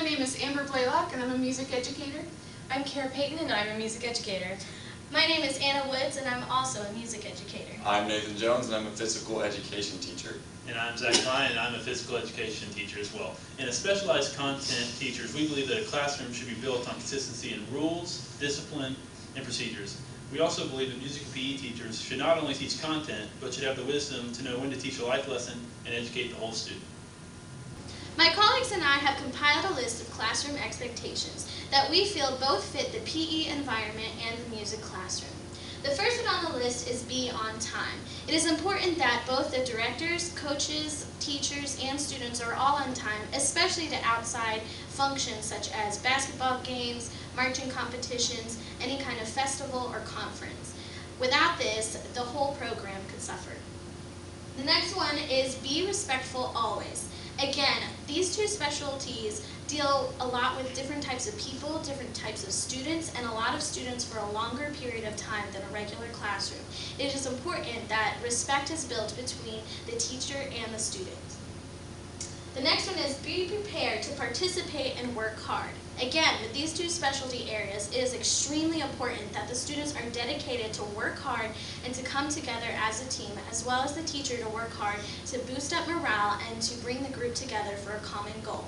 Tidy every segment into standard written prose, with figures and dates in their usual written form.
name is Amber Blaylock, and I'm a music educator. I'm Kara Payton, and I'm a music educator. My name is Anna Woods, and I'm also a music educator. I'm Nathan Jones, and I'm a physical education teacher. And I'm Zach Klein, and I'm a physical education teacher as well. And as specialized content teachers, we believe that a classroom should be built on consistency in rules, discipline, and procedures. We also believe that music and PE teachers should not only teach content, but should have the wisdom to know when to teach a life lesson and educate the whole student. My colleagues and I have compiled a list of classroom expectations that we feel both fit the PE environment and the music classroom. The first one on the list is be on time. It is important that both the directors, coaches, teachers, and students are all on time, especially to outside functions such as basketball games, marching competitions, any kind of festival or conference. Without this, the whole program could suffer. The next one is be respectful always. Again, these two specialties deal a lot with different types of people, different types of students, and a lot of students for a longer period of time than a regular classroom. It is important that respect is built between the teacher and the student. The next one is be prepared to participate and work hard. Again, with these two specialty areas, it is extremely important that the students are dedicated to work hard and to come together as a team, as well as the teacher to work hard to boost up morale and to bring the group together for a common goal.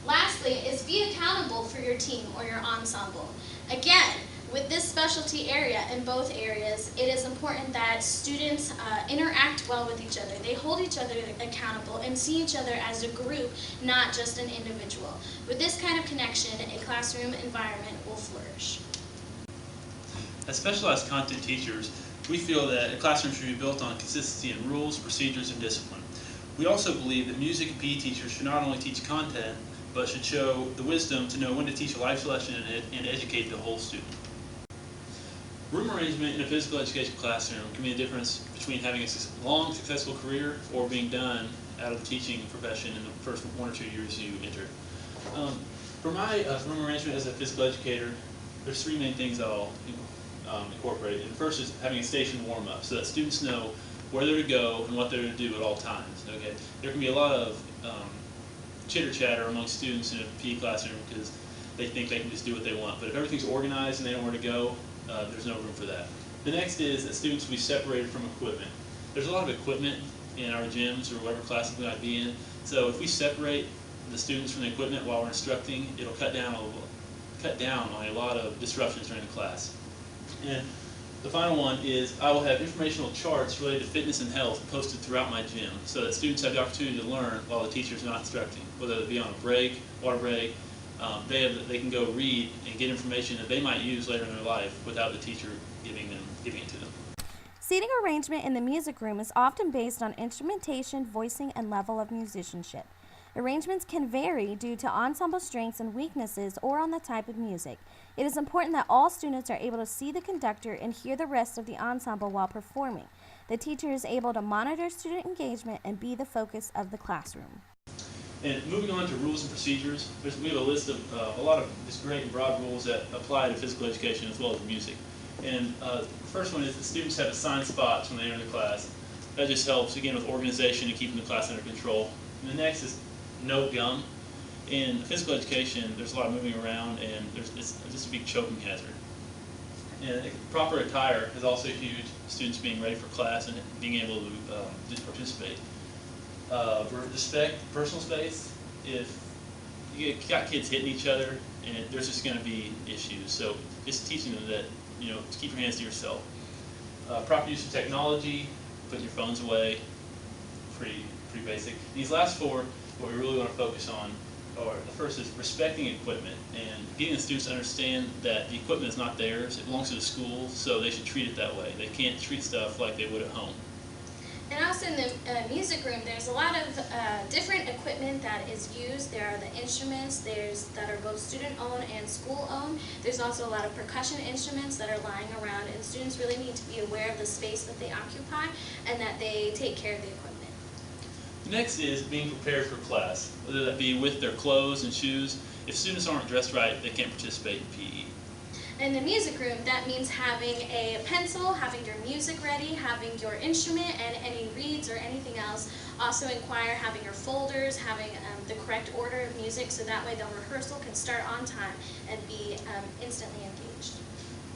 Lastly is be accountable for your team or your ensemble. Again, with this specialty area in both areas, it is important that students interact well with each other. They hold each other accountable and see each other as a group, not just an individual. With this kind of connection, a classroom environment will flourish. As specialized content teachers, we feel that a classroom should be built on consistency in rules, procedures, and discipline. We also believe that music and PE teachers should not only teach content, but should show the wisdom to know when to teach a life lesson and educate the whole student. Room arrangement in a physical education classroom can be the difference between having a long, successful career or being done out of the teaching profession in the first 1 or 2 years you enter. For my room arrangement as a physical educator, there's 3 main things I'll incorporate. And the first is having a station warm-up so that students know where they're to go and what they're to do at all times. Okay, there can be a lot of chitter-chatter among students in a PE classroom because they think they can just do what they want. But if everything's organized and they know where to go, there's no room for that. The next is that students will be separated from equipment. There's a lot of equipment in our gyms or whatever classes we might be in. So if we separate the students from the equipment while we're instructing, it'll cut down on a lot of disruptions during the class. And the final one is I will have informational charts related to fitness and health posted throughout my gym so that students have the opportunity to learn while the teacher's not instructing, whether it be on a break, water break. They can go read and get information that they might use later in their life without the teacher giving it to them. Seating arrangement in the music room is often based on instrumentation, voicing, and level of musicianship. Arrangements can vary due to ensemble strengths and weaknesses or on the type of music. It is important that all students are able to see the conductor and hear the rest of the ensemble while performing. The teacher is able to monitor student engagement and be the focus of the classroom. And moving on to rules and procedures, we have a list of a lot of just great and broad rules that apply to physical education as well as music. And the first one is that students have assigned spots when they enter the class. That just helps, again, with organization and keeping the class under control. And the next is no gum. In physical education, there's a lot of moving around, and it's just a big choking hazard. And proper attire is also huge. Students being ready for class and being able to just participate. Respect personal space. If you got kids hitting each other, and there's just going to be issues. So just teaching them that, to keep your hands to yourself. Proper use of technology, putting your phones away, pretty basic. These last 4, what we really want to focus on are, the first is respecting equipment and getting the students to understand that the equipment is not theirs, it belongs to the school, so they should treat it that way. They can't treat stuff like they would at home. And also in the music room, there's a lot of different equipment that is used. There are the instruments that are both student-owned and school-owned. There's also a lot of percussion instruments that are lying around, and students really need to be aware of the space that they occupy and that they take care of the equipment. Next is being prepared for class, whether that be with their clothes and shoes. If students aren't dressed right, they can't participate in PE. In the music room, that means having a pencil, having your music ready, having your instrument and any reeds or anything else. Also having your folders, having the correct order of music, so that way the rehearsal can start on time and be instantly engaged.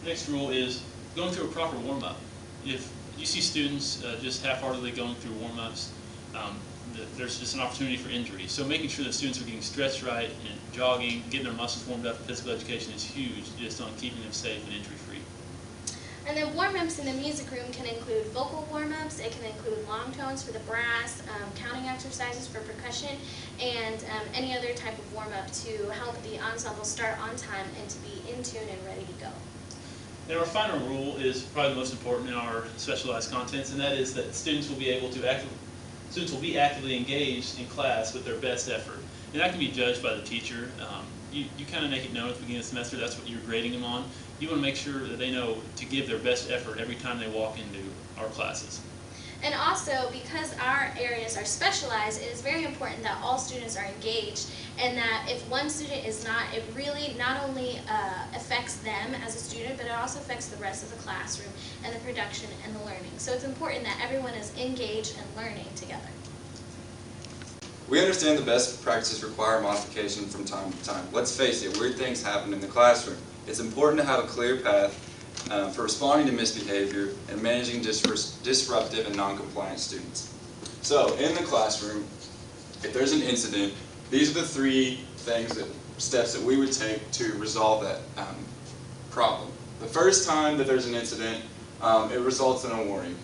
The next rule is going through a proper warm-up. If you see students just half-heartedly going through warm-ups, there's just an opportunity for injury. So making sure that students are getting stretched right and jogging, getting their muscles warmed up in physical education is huge just on keeping them safe and injury-free. And then warm-ups in the music room can include vocal warm-ups, it can include long tones for the brass, counting exercises for percussion, and any other type of warm-up to help the ensemble start on time and to be in tune and ready to go. And our final rule is probably the most important in our specialized contents, and that is that students will be actively engaged in class with their best effort. And that can be judged by the teacher. You kind of make it known at the beginning of the semester that's what you're grading them on. You want to make sure that they know to give their best effort every time they walk into our classes. And also, because our areas are specialized, it is very important that all students are engaged, and that if one student is not, it really not only affects them as a student, but it also affects the rest of the classroom and the production and the learning. So it's important that everyone is engaged and learning together. We understand the best practices require modification from time to time. Let's face it, weird things happen in the classroom. It's important to have a clear path for responding to misbehavior and managing disruptive and non-compliant students. So, in the classroom, if there's an incident, these are the three steps that we would take to resolve that problem. The first time that there's an incident, it results in a warning.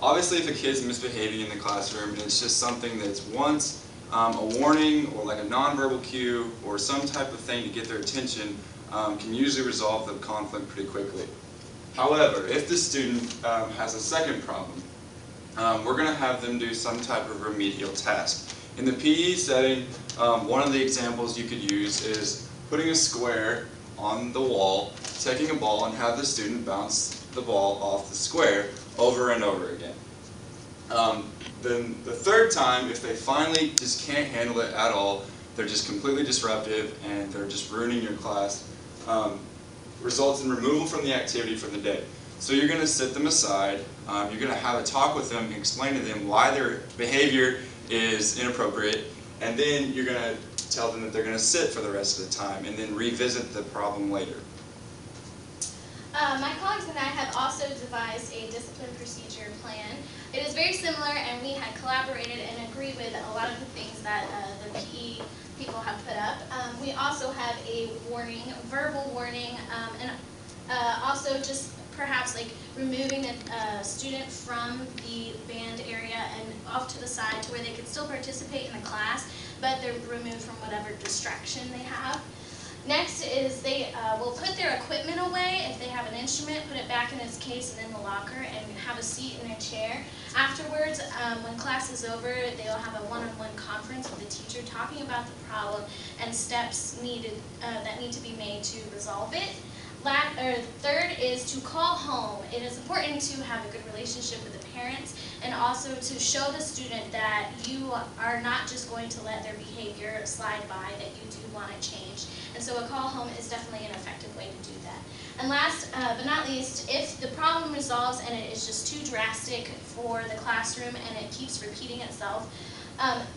Obviously, if a kid's misbehaving in the classroom and it's just something that's once a warning or like a nonverbal cue or some type of thing to get their attention can usually resolve the conflict pretty quickly. However, if the student has a second problem, we're going to have them do some type of remedial task. In the PE setting, one of the examples you could use is putting a square on the wall, taking a ball, and have the student bounce the ball off the square over and over again. Then the third time, if they finally just can't handle it at all, they're just completely disruptive and they're just ruining your class, results in removal from the activity for the day. So you're going to sit them aside, you're going to have a talk with them, explain to them why their behavior is inappropriate, and then you're going to tell them that they're going to sit for the rest of the time and then revisit the problem later. My colleagues and I have also devised a discipline procedure plan. It is very similar, and we had collaborated and agreed with a lot of the things that the PE people have put up. We also have a warning, verbal warning, and also just perhaps like removing a student from the band area and off to the side to where they can still participate in the class, but they're removed from whatever distraction they have. Next is they will put their equipment away. If they have an instrument, put it back in its case and in the locker and have a seat in their chair. Afterwards, when class is over, they will have a one-on-one conference with the teacher talking about the problem and steps needed that need to be made to resolve it. Third is to call home. It is important to have a good relationship with the parents and also to show the student that you are not just going to let their behavior slide by, that you do want to change. And so a call home is definitely an effective way to do that. And last but not least, if the problem resolves and it is just too drastic for the classroom and it keeps repeating itself,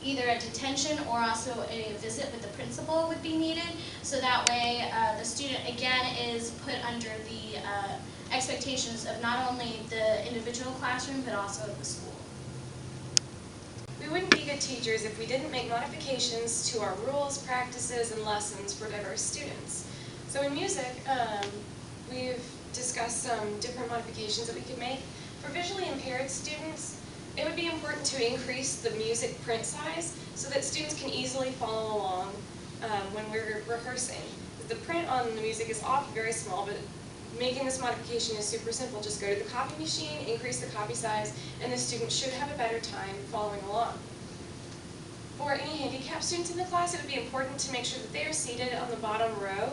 either a detention or also a visit with the principal would be needed, so that way the student again is put under the expectations of not only the individual classroom but also of the school. We wouldn't be good teachers if we didn't make modifications to our rules, practices, and lessons for diverse students. So in music, we've discussed some different modifications that we could make. For visually impaired students, it would be important to increase the music print size so that students can easily follow along when we're rehearsing. The print on the music is often very small, but making this modification is super simple. Just go to the copy machine, increase the copy size, and the student should have a better time following along. For any handicapped students in the class, it would be important to make sure that they are seated on the bottom row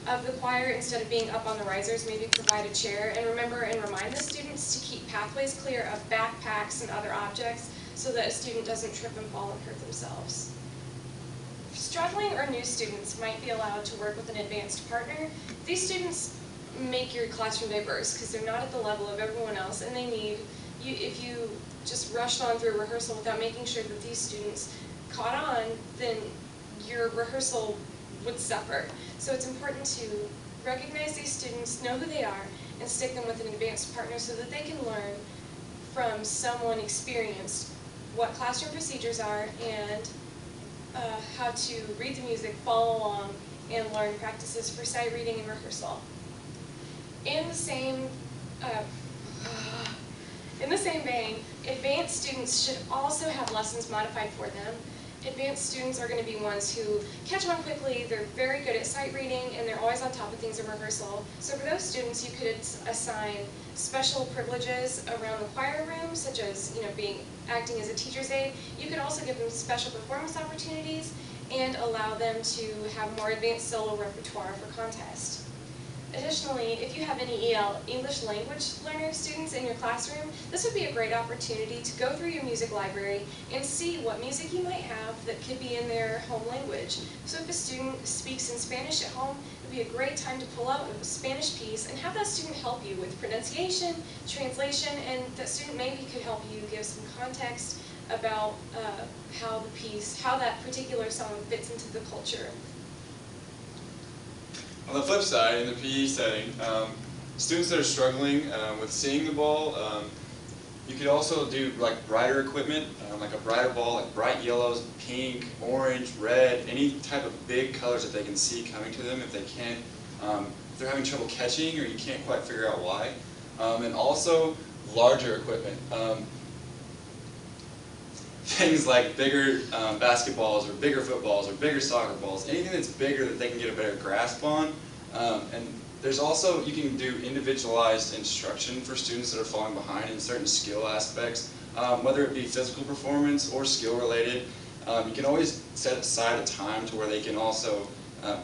of the choir instead of being up on the risers. Maybe provide a chair, and remember and remind the students to keep pathways clear of backpacks and other objects so that a student doesn't trip and fall and hurt themselves. Struggling or new students might be allowed to work with an advanced partner. These students make your classroom diverse because they're not at the level of everyone else, and they need you. If you just rushed on through rehearsal without making sure that these students caught on, then your rehearsal would suffer. So it's important to recognize these students, know who they are, and stick them with an advanced partner so that they can learn from someone experienced what classroom procedures are and how to read the music, follow along, and learn practices for sight reading and rehearsal. In the same vein, advanced students should also have lessons modified for them. Advanced students are going to be ones who catch on quickly, they're very good at sight reading, and they're always on top of things in rehearsal. So for those students, you could assign special privileges around the choir room, such as acting as a teacher's aide. You could also give them special performance opportunities and allow them to have more advanced solo repertoire for contest. Additionally, if you have any EL, English language learner students in your classroom, this would be a great opportunity to go through your music library and see what music you might have that could be in their home language. So if a student speaks in Spanish at home, it would be a great time to pull out a Spanish piece and have that student help you with pronunciation, translation, and that student maybe could help you give some context about how that particular song fits into the culture. On the flip side, in the PE setting, students that are struggling with seeing the ball, you could also do like brighter equipment, like a brighter ball, like bright yellows, pink, orange, red, any type of big colors that they can see coming to them if they can't, if they're having trouble catching or you can't quite figure out why. And also larger equipment. Things like bigger basketballs or bigger footballs or bigger soccer balls, anything that's bigger that they can get a better grasp on. And there's also, you can do individualized instruction for students that are falling behind in certain skill aspects, whether it be physical performance or skill related. You can always set aside a time to where they can also,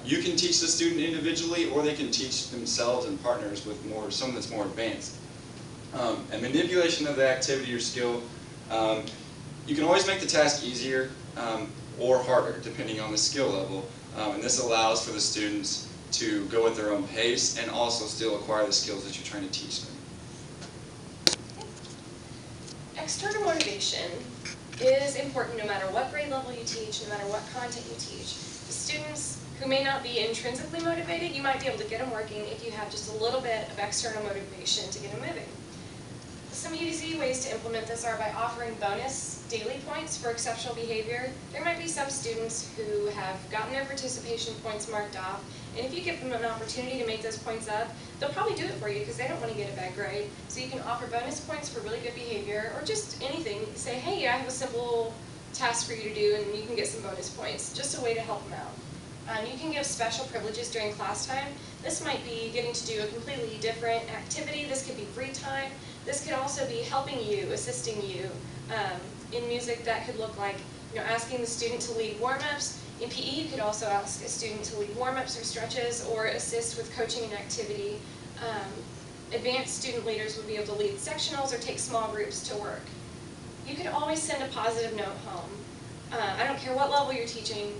you can teach the student individually or they can teach themselves and partners with someone that's more advanced. And manipulation of the activity or skill, you can always make the task easier or harder depending on the skill level, and this allows for the students to go at their own pace and also still acquire the skills that you're trying to teach them. External motivation is important no matter what grade level you teach, no matter what content you teach. The students who may not be intrinsically motivated, you might be able to get them working if you have just a little bit of external motivation to get them moving. Some easy ways to implement this are by offering bonus daily points for exceptional behavior. There might be some students who have gotten their participation points marked off, and if you give them an opportunity to make those points up, they'll probably do it for you because they don't want to get a bad grade. So you can offer bonus points for really good behavior, or just anything. Say, hey, I have a simple task for you to do, and you can get some bonus points. Just a way to help them out. You can give special privileges during class time. This might be getting to do a completely different activity. This could be free time. This could also be helping you, assisting you. In music, that could look like asking the student to lead warm-ups. In PE, you could also ask a student to lead warm-ups or stretches or assist with coaching an activity. Advanced student leaders would be able to lead sectionals or take small groups to work. You could always send a positive note home. I don't care what level you're teaching,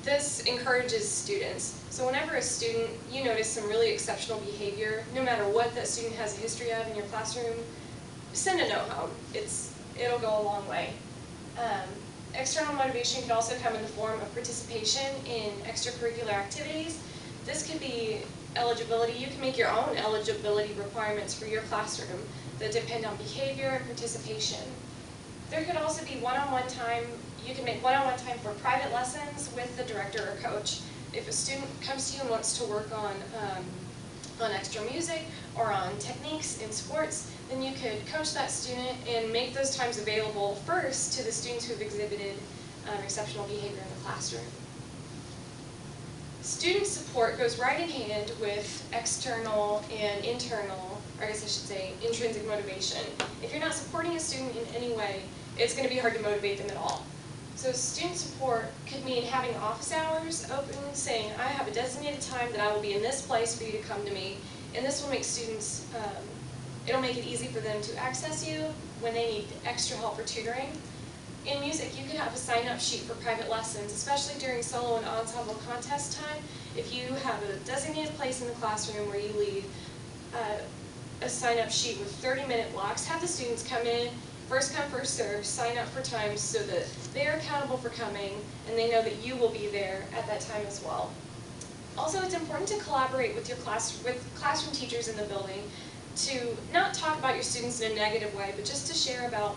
this encourages students. So whenever a student, you notice some really exceptional behavior, no matter what that student has a history of in your classroom, send a note home. It'll go a long way. External motivation can also come in the form of participation in extracurricular activities. This could be eligibility. You can make your own eligibility requirements for your classroom that depend on behavior and participation. There could also be one-on-one time. You can make one-on-one time for private lessons with the director or coach. If a student comes to you and wants to work on extra music or on techniques in sports, then you could coach that student and make those times available first to the students who have exhibited exceptional behavior in the classroom. Student support goes right in hand with external and internal, or I guess I should say intrinsic motivation. If you're not supporting a student in any way, it's going to be hard to motivate them at all. So student support could mean having office hours open, saying, I have a designated time that I will be in this place for you to come to me, and this will make students, it'll make it easy for them to access you when they need extra help for tutoring. In music, you could have a sign-up sheet for private lessons, especially during solo and ensemble contest time. If you have a designated place in the classroom where you leave a sign-up sheet with 30-minute blocks, have the students come in first come, first serve, sign up for times so that they're accountable for coming and they know that you will be there at that time as well. Also, it's important to collaborate with classroom teachers in the building to not talk about your students in a negative way, but just to share about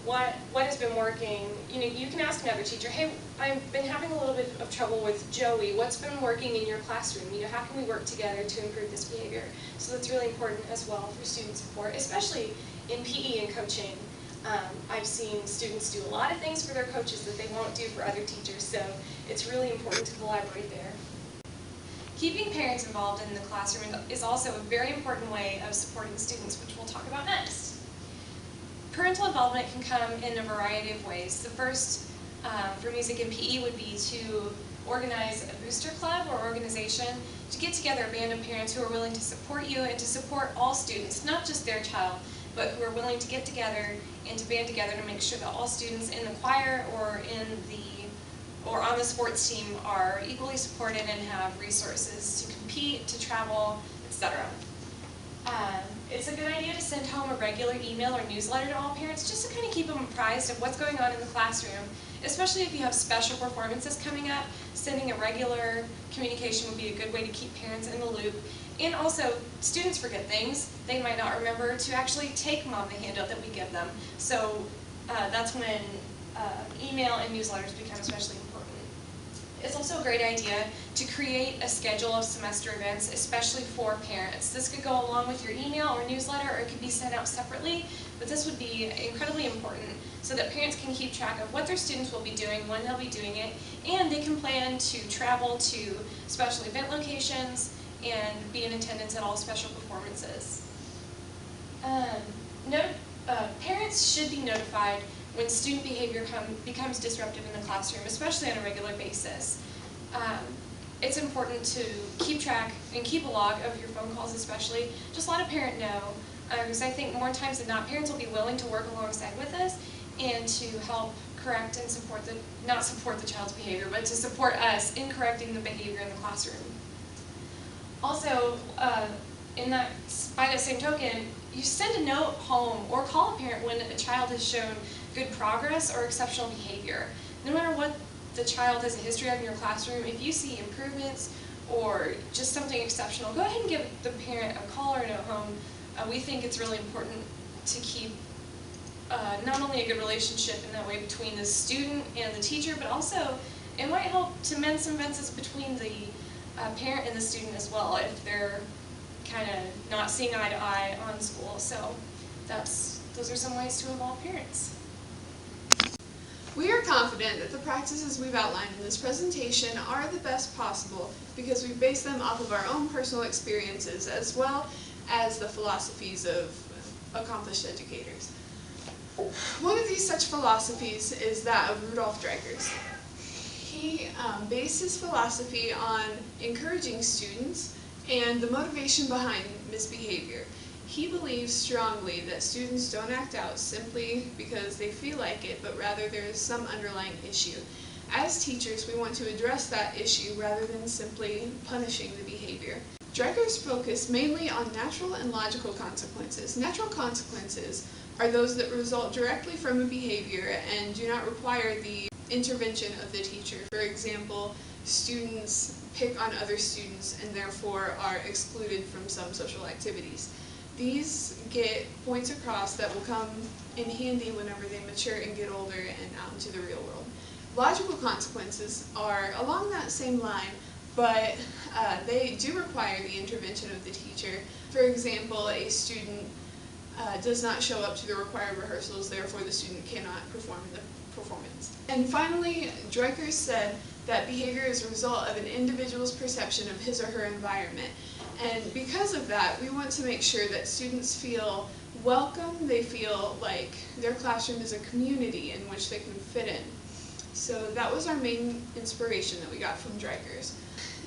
what has been working. You know, you can ask another teacher, hey, I've been having a little bit of trouble with Joey. What's been working in your classroom? You know, how can we work together to improve this behavior? So that's really important as well for student support, especially in PE and coaching. I've seen students do a lot of things for their coaches that they won't do for other teachers, so it's really important to collaborate there. Keeping parents involved in the classroom is also a very important way of supporting students, which we'll talk about next. Parental involvement can come in a variety of ways. The first for music and PE would be to organize a booster club or organization to get together a band of parents who are willing to support you and to support all students, not just their child, but who are willing to get together and to band together to make sure that all students in the choir or on the sports team are equally supported and have resources to compete, to travel, etc. It's a good idea to send home a regular email or newsletter to all parents just to kind of keep them apprised of what's going on in the classroom, especially if you have special performances coming up. Sending a regular communication would be a good way to keep parents in the loop. And also, students forget things. They might not remember to actually take Mom the handout that we give them. So that's when email and newsletters become especially important. It's also a great idea to create a schedule of semester events, especially for parents. This could go along with your email or newsletter, or it could be sent out separately, but this would be incredibly important so that parents can keep track of what their students will be doing, when they'll be doing it, and they can plan to travel to special event locations and be in attendance at all special performances. Parents should be notified when student behavior becomes disruptive in the classroom, especially on a regular basis. It's important to keep track and keep a log of your phone calls especially. Just let a parent know, because I think more times than not, parents will be willing to work alongside with us and to help correct and support not support the child's behavior, but to support us in correcting the behavior in the classroom. Also, by that same token, you send a note home or call a parent when a child has shown good progress or exceptional behavior. No matter what the child has a history of in your classroom, if you see improvements or just something exceptional, go ahead and give the parent a call or a note home. We think it's really important to keep not only a good relationship in that way between the student and the teacher, but also it might help to mend some fences between the parent and the student as well if they're kind of not seeing eye to eye on school. So those are some ways to involve parents. We are confident that the practices we've outlined in this presentation are the best possible because we base them off of our own personal experiences as well as the philosophies of accomplished educators. One of these such philosophies is that of Rudolf Dreikurs. He based his philosophy on encouraging students and the motivation behind misbehavior. He believes strongly that students don't act out simply because they feel like it, but rather there is some underlying issue. As teachers, we want to address that issue rather than simply punishing the behavior. Dreikurs focused mainly on natural and logical consequences. Natural consequences are those that result directly from a behavior and do not require the intervention of the teacher. For example, students pick on other students and therefore are excluded from some social activities. These get points across that will come in handy whenever they mature and get older and out into the real world. Logical consequences are along that same line, but they do require the intervention of the teacher. For example, a student does not show up to the required rehearsals, therefore the student cannot perform in the performance. And finally, Dreikurs said that behavior is a result of an individual's perception of his or her environment. And because of that, we want to make sure that students feel welcome, they feel like their classroom is a community in which they can fit in. So that was our main inspiration that we got from Dreikurs.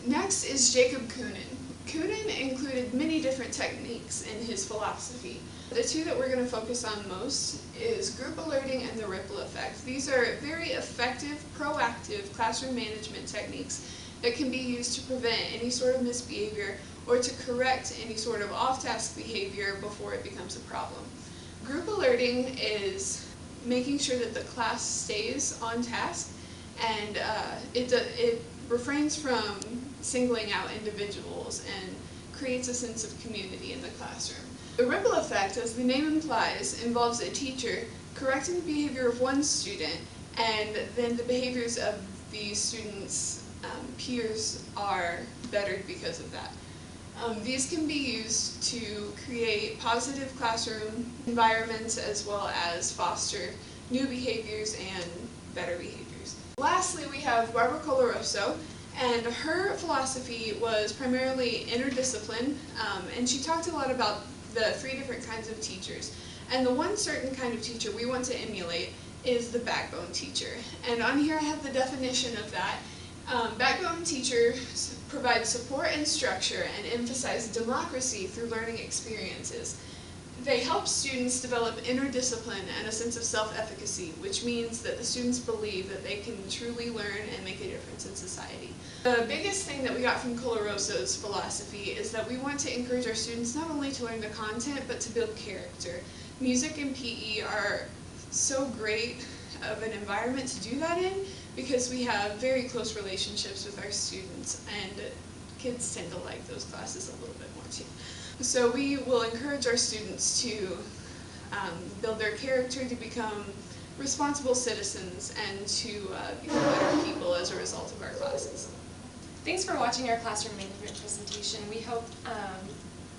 Next is Jacob Koonin. Koonin included many different techniques in his philosophy. The two that we're going to focus on most is group alerting and the ripple effect. These are very effective, proactive classroom management techniques that can be used to prevent any sort of misbehavior or to correct any sort of off-task behavior before it becomes a problem. Group alerting is making sure that the class stays on task, and it refrains from singling out individuals and creates a sense of community in the classroom. The ripple effect, as the name implies, involves a teacher correcting the behavior of one student, and then the behaviors of the students' peers are bettered because of that. These can be used to create positive classroom environments as well as foster new behaviors and better behaviors. Lastly, we have Barbara Colaroso, and her philosophy was primarily interdiscipline, and she talked a lot about the 3 different kinds of teachers. And the one certain kind of teacher we want to emulate is the backbone teacher. And on here I have the definition of that. Backbone teachers provide support and structure and emphasize democracy through learning experiences. They help students develop inner discipline and a sense of self-efficacy, which means that the students believe that they can truly learn and make a difference in society. The biggest thing that we got from Colaroso's philosophy is that we want to encourage our students not only to learn the content, but to build character. Music and PE are so great of an environment to do that in, because we have very close relationships with our students, and kids tend to like those classes a little bit more too. So we will encourage our students to build their character, to become responsible citizens, and to become better people as a result of our classes. Thanks for watching our classroom management presentation. We hope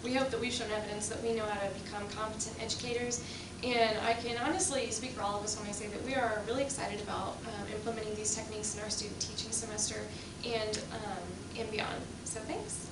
that we've shown evidence that we know how to become competent educators, and I can honestly speak for all of us when I say that we are really excited about implementing these techniques in our student teaching semester and beyond. So thanks.